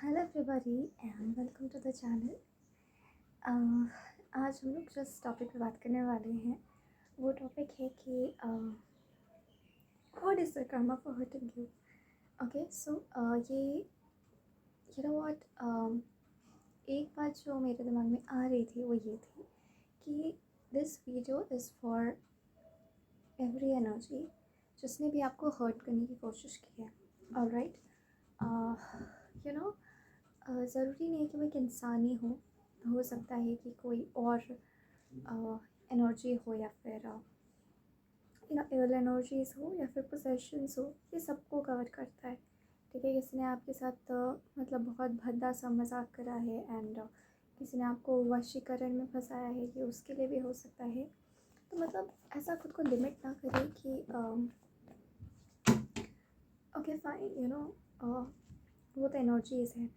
Hello everybody and welcome to the channel. आज हम लोग जिस टॉपिक पे बात करने वाले हैं वो टॉपिक है कि what is the Karma for hurting you. Okay so ये यू नो व्हाट एक बात जो मेरे दिमाग में आ रही थी वो ये थी कि this video is for every energy जिसने भी आपको हर्ट करने की कोशिश की है। ऑलराइट, यू नो ज़रूरी नहीं है कि वो एक इंसान ही हो सकता है कि कोई और एनर्जी हो या फिर इवल एनर्जीज हो या फिर पोसेशंस हो। ये सबको कवर करता है। ठीक है, किसी ने आपके साथ मतलब बहुत भद्दा सा मजाक करा है एंड किसी ने आपको वशीकरण में फंसाया है, ये उसके लिए भी हो सकता है। तो मतलब ऐसा खुद को लिमिट ना करें कि ओके फाइन, वो तो एनर्जीज़ है।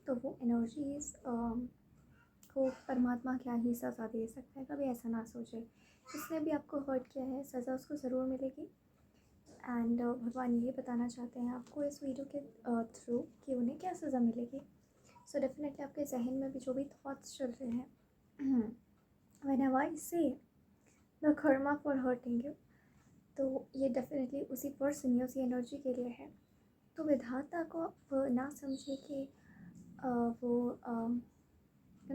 तो वो एनर्जीज़ को परमात्मा क्या ही सज़ा दे सकता है। कभी ऐसा ना सोचे। जिसने भी आपको हर्ट किया है सज़ा उसको ज़रूर मिलेगी। एंड भगवान यही बताना चाहते हैं आपको इस वीडियो के थ्रू कि उन्हें क्या सज़ा मिलेगी। सो डेफिनेटली आपके जहन में भी जो भी थॉट्स चल रहे हैं व्हेनेवर आई से the Karma for hurting you, तो ये डेफिनेटली उसी पर्सन या उसी एनर्जी के लिए है। तो विधाता को आप ना समझे कि वो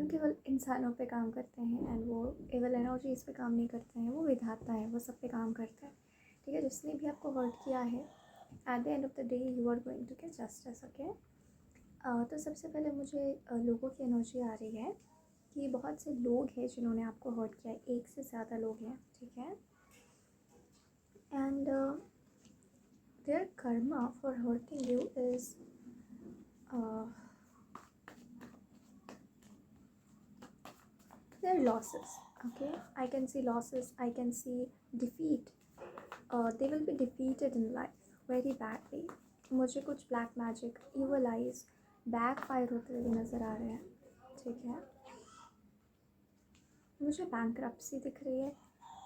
केवल इंसानों पे काम करते हैं एंड वो एवल एनर्जीज़ पे काम नहीं करते हैं। वो विधाता है, वो सब पे काम करता है। ठीक है, जिसने भी आपको हर्ट किया है at the end of the day you are going to get justice. Okay, तो सबसे पहले मुझे लोगों की एनर्जी आ रही है कि बहुत से लोग हैं जिन्होंने आपको हर्ट किया है। एक से ज़्यादा लोग हैं, ठीक है, and their karma for hurting you is their losses. Okay, I can see losses, I can see defeat. They will be defeated in life very badly. मुझे कुछ black magic, evil eyes back fire होते हुए नज़र आ रहे हैं। ठीक है, मुझे बैंक्रप्सी दिख रही है।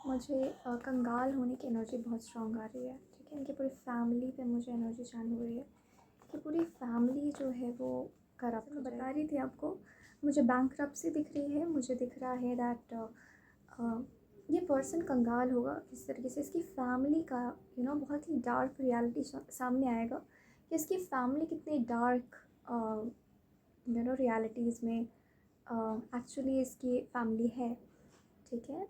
मुझे कंगाल होने की एनर्जी बहुत स्ट्रॉन्ग आ रही है। ठीक है, इनकी पूरी फैमिली पे मुझे एनर्जी चालू हो रही है कि पूरी फैमिली जो है वो करप्ट। मैं बता रही थी आपको, मुझे बैंक्रप्सी दिख रही है। मुझे दिख रहा है दैट ये पर्सन कंगाल होगा इस तरीके से। इसकी फैमिली का बहुत ही डार्क रियलिटी सामने आएगा कि इसकी फैमिली कितनी डार्क रियलिटीज़ में एक्चुअली इसकी फैमिली है। ठीक है,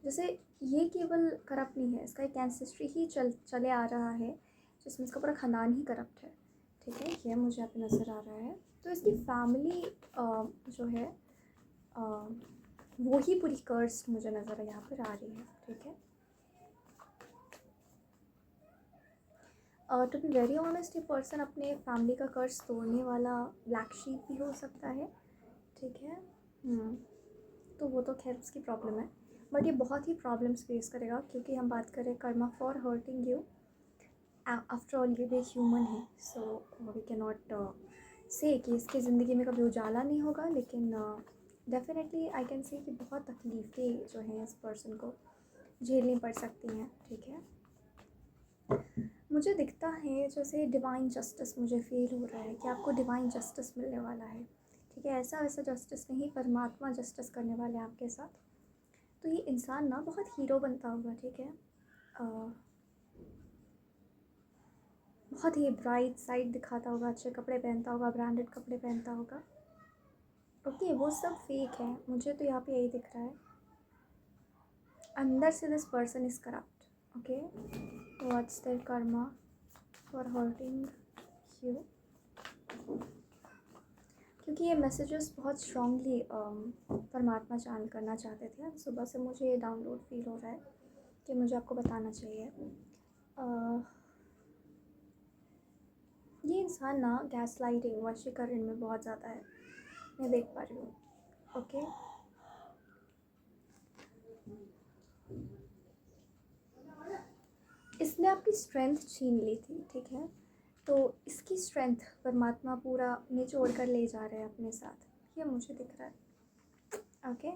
जैसे ये केवल करप्ट नहीं है, इसका एक एंसेस्ट्री ही चले आ रहा है जिसमें इसका पूरा ख़ानदान ही करप्ट है। ठीक है, ये मुझे यहाँ पे नज़र आ रहा है। तो इसकी फैमिली जो है वो ही पूरी कर्स मुझे नज़र यहाँ पर आ रही है। ठीक है, टू बी वेरी ऑनेस्ट, ये पर्सन अपने फैमिली का कर्ज तोड़ने वाला ब्लैक शीप भी हो सकता है। ठीक है, तो वो तो खैर उसकी प्रॉब्लम है, बट ये बहुत ही प्रॉब्लम्स फेस करेगा क्योंकि हम बात करें Karma for hurting you. After all ये भी ह्यूमन है, सो वी कैन नॉट से कि इसकी ज़िंदगी में कभी उजाला नहीं होगा, लेकिन डेफिनेटली आई कैन से कि बहुत तकलीफ़ें जो हैं इस पर्सन को झेलनी पड़ सकती हैं। ठीक है, मुझे दिखता है जैसे डिवाइन जस्टिस मुझे फील हो रहा है कि आपको डिवाइन जस्टिस मिलने वाला है। ठीक है, ऐसा वैसा जस्टिस नहीं, परमात्मा जस्टिस करने वाले हैं आपके साथ। तो ये इंसान ना बहुत हीरो बनता होगा। ठीक है, बहुत ही ब्राइट साइड दिखाता होगा, अच्छे कपड़े पहनता होगा, ब्रांडेड कपड़े पहनता होगा। ओके, वो सब फेक है। मुझे तो यहाँ पे यही दिख रहा है, अंदर से this person is corrupt. Okay, what's their karma for hurting you, क्योंकि ये मैसेजेस बहुत स्ट्रांगली परमात्मा चैनल करना चाहते थे। सुबह से मुझे ये डाउनलोड फील हो रहा है कि मुझे आपको बताना चाहिए। ये इंसान ना गैस लाइटिंग वशीकरण में बहुत ज़्यादा है, मैं देख पा रही हूँ। ओके, इसने आपकी स्ट्रेंथ छीन ली थी। ठीक है, तो इसकी स्ट्रेंथ परमात्मा पूरा निचोड़ कर ले जा रहे हैं अपने साथ, ये मुझे दिख रहा है। ओके,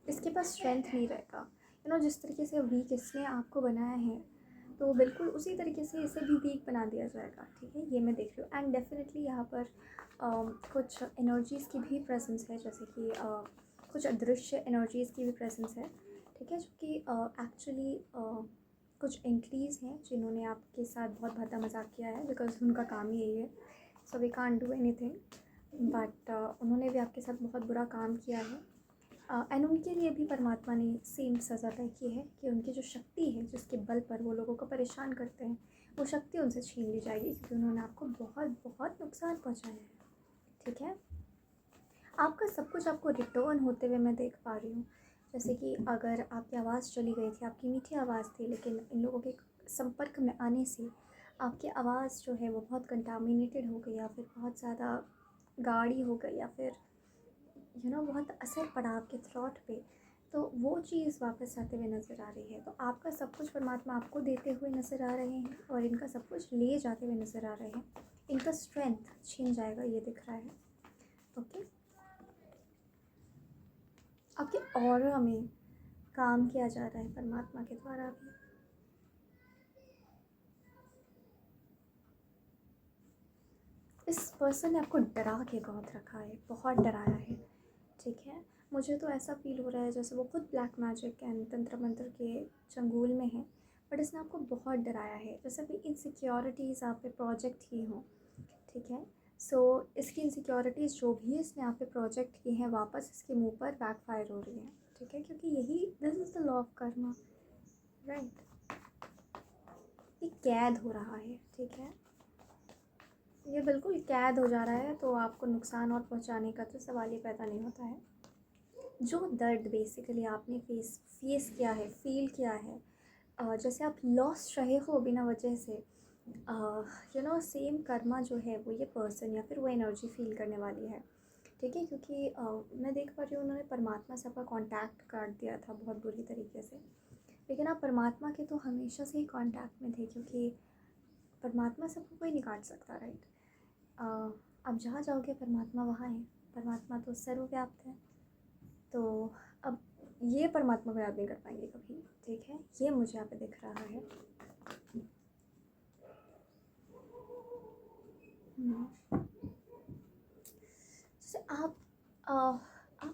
इसके पास स्ट्रेंथ नहीं रहेगा। जिस तरीके से वीक इसने आपको बनाया है, तो बिल्कुल उसी तरीके से इसे भी वीक बना दिया जाएगा, ठीक है, ये मैं देख रही हूँ। एंड डेफिनेटली यहाँ पर कुछ एनर्जीज़ की भी प्रेजेंस है, जैसे कि कुछ अदृश्य एनर्जीज़ की भी प्रेजेंस है, ठीक है, जो कि एक्चुअली कुछ एंटिटीज़ हैं जिन्होंने आपके साथ बहुत भद्दा मजाक किया है, बिकॉज उनका काम ही यही है। So we can't do anything, but उन्होंने भी आपके साथ बहुत बुरा काम किया है। एंड उनके लिए भी परमात्मा ने सेम सज़ा तय की है कि उनकी जो शक्ति है, जिसके बल पर वो लोगों को परेशान करते हैं, वो शक्ति उनसे छीन ली जाएगी, क्योंकि उन्होंने आपको बहुत बहुत नुकसान पहुंचाया है, ठीक है। आपका सब कुछ आपको रिटर्न होते हुए मैं देख पा रही हूँ। जैसे कि अगर आपकी आवाज़ चली गई थी, आपकी मीठी आवाज़ थी, लेकिन इन लोगों के संपर्क में आने से आपकी आवाज़ जो है वो बहुत कंटामिनेटेड हो गई, या फिर बहुत ज़्यादा गाढ़ी हो गई, या फिर बहुत असर पड़ा आपके थ्रॉट पे, तो वो चीज़ वापस आते हुए नज़र आ रही है। तो आपका सब कुछ परमात्मा आपको देते हुए नज़र आ रहे हैं, और इनका सब कुछ ले जाते हुए नज़र आ रहे हैं। इनका स्ट्रेंथ छीन जाएगा, ये दिख रहा है, ओके। आपके ऑरा में काम किया जा रहा है परमात्मा के द्वारा भी। इस पर्सन ने आपको डरा के बहुत रखा है, बहुत डराया है, ठीक है। मुझे तो ऐसा फील हो रहा है जैसे वो खुद ब्लैक मैजिक एंड तंत्र मंत्र के चंगुल में है, बट इसने आपको बहुत डराया है, जैसे कि इनसिक्योरिटीज़ आप पे प्रोजेक्ट की हो, ठीक है। सो इसकी इनसिक्योरिटीज़ जो भी इसने आप पे प्रोजेक्ट की हैं, वापस इसके मुंह पर बैकफायर हो रही है, ठीक है, क्योंकि यही this is the law of Karma, right. ये कैद हो रहा है, ठीक है, ये बिल्कुल कैद हो जा रहा है, तो आपको नुकसान और पहुंचाने का तो सवाल ही पैदा नहीं होता है। जो दर्द बेसिकली आपने फेस किया है, फील किया है, जैसे आप लॉस्ट रहे हो बिना वजह से, सेम कर्मा जो है वो ये पर्सन या फिर वो एनर्जी फील करने वाली है, ठीक है, क्योंकि मैं देख पा रही हूँ उन्होंने परमात्मा से आपका कांटेक्ट काट दिया था बहुत बुरी तरीके से, लेकिन आप परमात्मा के तो हमेशा से ही कांटेक्ट में थे, क्योंकि परमात्मा से आपको कोई नहीं काट सकता, राइट। आप जहाँ जाओगे परमात्मा वहाँ है, परमात्मा तो सर्वव्याप्त है, तो अब ये परमात्मा को याद नहीं कर पाएंगे कभी, ठीक है, ये मुझे यहाँ पे दिख रहा है। जैसे आप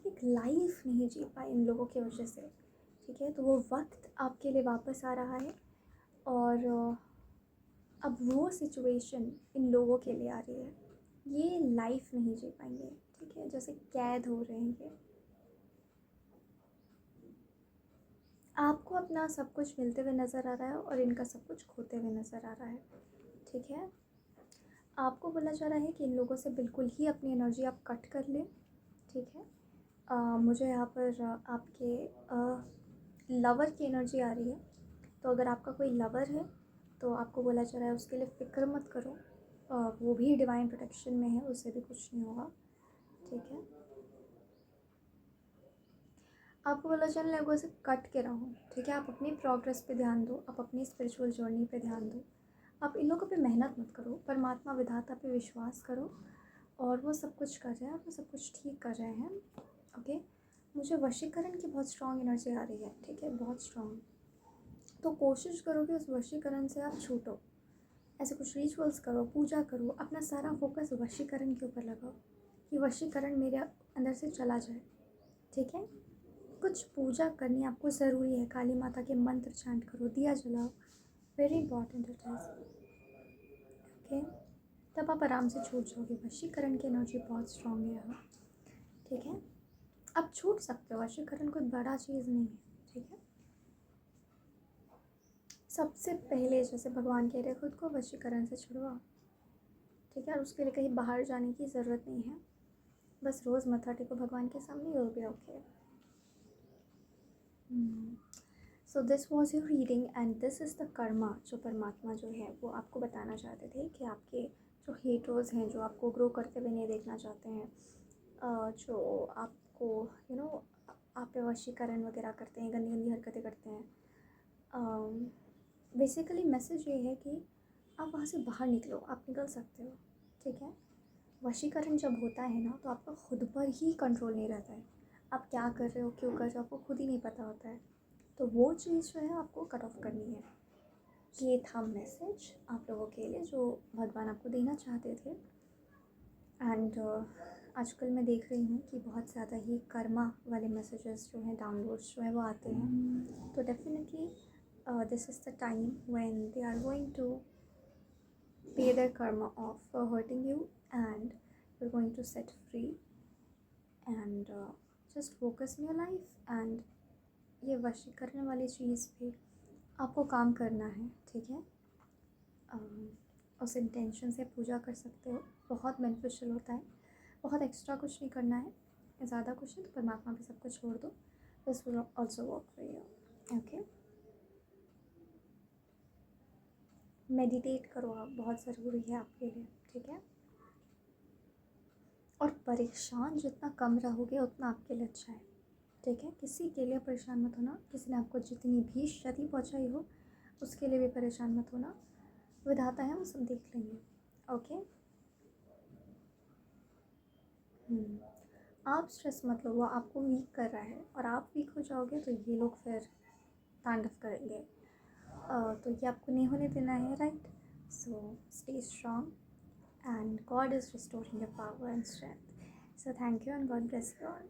एक लाइफ नहीं जी पाए इन लोगों की वजह से, ठीक है, तो वो वक्त आपके लिए वापस आ रहा है, और अब वो सिचुएशन इन लोगों के लिए आ रही है, ये लाइफ नहीं जी पाएंगे, ठीक है, जैसे कैद हो रहे हैं ये। आपको अपना सब कुछ मिलते हुए नज़र आ रहा है, और इनका सब कुछ खोते हुए नज़र आ रहा है, ठीक है। आपको बोला जा रहा है कि इन लोगों से बिल्कुल ही अपनी एनर्जी आप कट कर लें, ठीक है। मुझे यहाँ पर आपके लवर की एनर्जी आ रही है, तो अगर आपका कोई लवर है तो आपको बोला जा रहा है उसके लिए फ़िक्र मत करो, वो भी डिवाइन प्रोटेक्शन में है, उससे भी कुछ नहीं होगा, ठीक है। आपको बोला जा रहा है लोगों से कट के रहो, ठीक है, आप अपनी प्रोग्रेस पे ध्यान दो, आप अपनी स्पिरिचुअल जर्नी पे ध्यान दो, आप इन लोगों पे मेहनत मत करो, परमात्मा विधाता पे विश्वास करो, और वो सब कुछ कर रहे हैं, वो सब कुछ ठीक कर रहे हैं, ओके। मुझे वशीकरण की बहुत स्ट्रॉन्ग एनर्जी आ रही है, ठीक है, बहुत स्ट्रॉन्ग। तो कोशिश करो कि उस वशीकरण से आप छूटो, ऐसे कुछ रिचुअल्स करो, पूजा करो, अपना सारा फोकस वशीकरण के ऊपर लगाओ कि वशीकरण मेरे अंदर से चला जाए, ठीक है। कुछ पूजा करनी आपको ज़रूरी है, काली माता के मंत्र चांट करो, दिया जलाओ, very important it is, okay. तब आप आराम से छूट जाओगे, वशीकरण की एनर्जी बहुत स्ट्रॉन्ग है यहाँ, ठीक है। आप छूट सकते हो, वशीकरण कोई बड़ा चीज़ नहीं है, ठीक है। सबसे पहले जैसे भगवान कह रहे हैं खुद को वशीकरण से छुड़वाओ, ठीक है, और उसके लिए कहीं बाहर जाने की ज़रूरत नहीं है, बस रोज़ मत्था टेको भगवान के सामने, you will be okay. So this was your reading, and this is the Karma जो परमात्मा जो है वो आपको बताना चाहते थे कि आपके जो हेटर्स हैं, जो आपको ग्रो करते हुए नहीं देखना चाहते हैं, जो आपको आप पे वशीकरण वगैरह करते हैं, गंदी गंदी हरकतें करते हैं, बेसिकली मैसेज ये है कि आप वहाँ से बाहर निकलो, आप निकल सकते हो, ठीक है। वशीकरण जब होता है ना, तो आपका खुद पर ही कंट्रोल नहीं रहता है, आप क्या कर रहे हो, क्यों कर रहे हो, आपको खुद ही नहीं पता होता है, तो वो चीज़ जो है आपको कट ऑफ करनी है, ये था मैसेज आप लोगों के लिए जो भगवान आपको देना चाहते थे। एंड आजकल मैं देख रही हूँ कि बहुत ज़्यादा ही कर्मा वाले मैसेजेस जो हैं, डाउनलोड्स जो हैं वो आते हैं। तो definitely this is the time when they are going to pay their karma off for hurting you, and you are going to set free and just focus in your life. And ये वशीकरण वाली चीज़ पे आपको काम करना है, ठीक है। उस इंटेंशन से पूजा कर सकते हो, बहुत बेनिफिशियल होता है। बहुत एक्स्ट्रा कुछ नहीं करना है, ज़्यादा कुछ नहीं, तो परमात्मा पे सब कुछ छोड़ दो। This will also work for you. Okay, meditate करो आप, बहुत ज़रूरी है आपके लिए, ठीक है। और परेशान जितना कम रहोगे उतना आपके लिए अच्छा है, ठीक है। किसी के लिए परेशान मत होना, किसी ने आपको जितनी भी क्षति पहुंचाई हो उसके लिए भी परेशान मत होना। विधाता है, वो सब देख लेंगे। ओके, आप स्ट्रेस मत लो, वो आपको वीक कर रहा है, और आप वीक हो जाओगे तो ये लोग फिर तांडव करेंगे। तो ये आपको नहीं होने देना है, right. So stay strong and God is restoring your power and strength. So thank you and God bless you all.